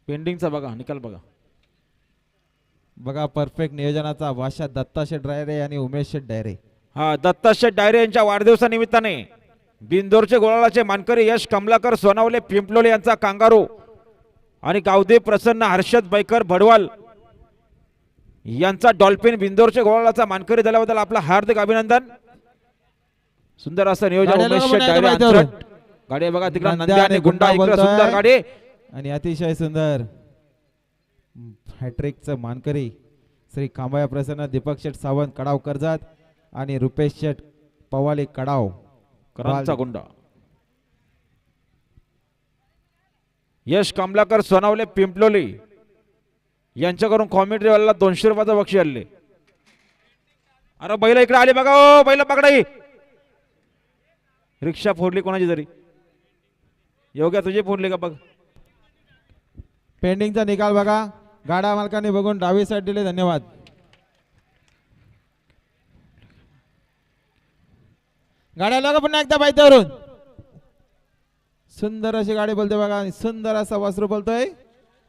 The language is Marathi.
पेंडिंगचा बघा निकाल बघा. बघा परफेक्ट नियोजनाचा भाषा दत्ता शेठ डायरे आणि उमेश शेठ डायरे. हा दत्ता शेठ डायरे यांच्या वाढदिवसानिमित्ताने बिंदोरचे गोळाचे मानकरी यश कमलाकर सोनावले पिंपलोले यांचा कांगारू आणि गावदेव प्रसन्न हर्षद बैकर भडवाल यांचा डॉल्फिन बिंदोरचे गोळाचा मानकरी झाल्याबद्दल आपला हार्दिक अभिनंदन. सुंदर असं नियोजन गाड्या उमेश बघा शेठ पुन्हा डायरे एकदा बाईकवर. अंतरट. गाडी बघा तिकडे नंद्या नंद्या आणि आणि गुंडा गुंडा इकडे बोलतोय. सुंदर गाडी आणि अतिशय सुंदर हॅट्रिकचं मानकरी श्री कांबया प्रसन्न दीपक शेठ सावंत कडाव कर्जत आणि रुपेश शेठ पवाले कडाव करांचा गुंडा. यश कमलाकर सोनावले पिंपलोली यांच्याकडून कॉमेंट्री वाला 200 रुपयाचं बक्षीस आले. अरे बैल इकडे आले बघा. ओ बैल पकडा. रिक्षा फोडली कोणाची तरी. योग्य तुझी फोडली का बघ. पेंडिंगचा निकाल बघा. गाडा मालकाने बघून डावी साईड दिले. धन्यवाद. गाड्या लोक पुन्हा एकदा बाईतावरून सुंदर अशी गाडी बोलते बघा आणि सुंदर असा वासरू बोलतोय.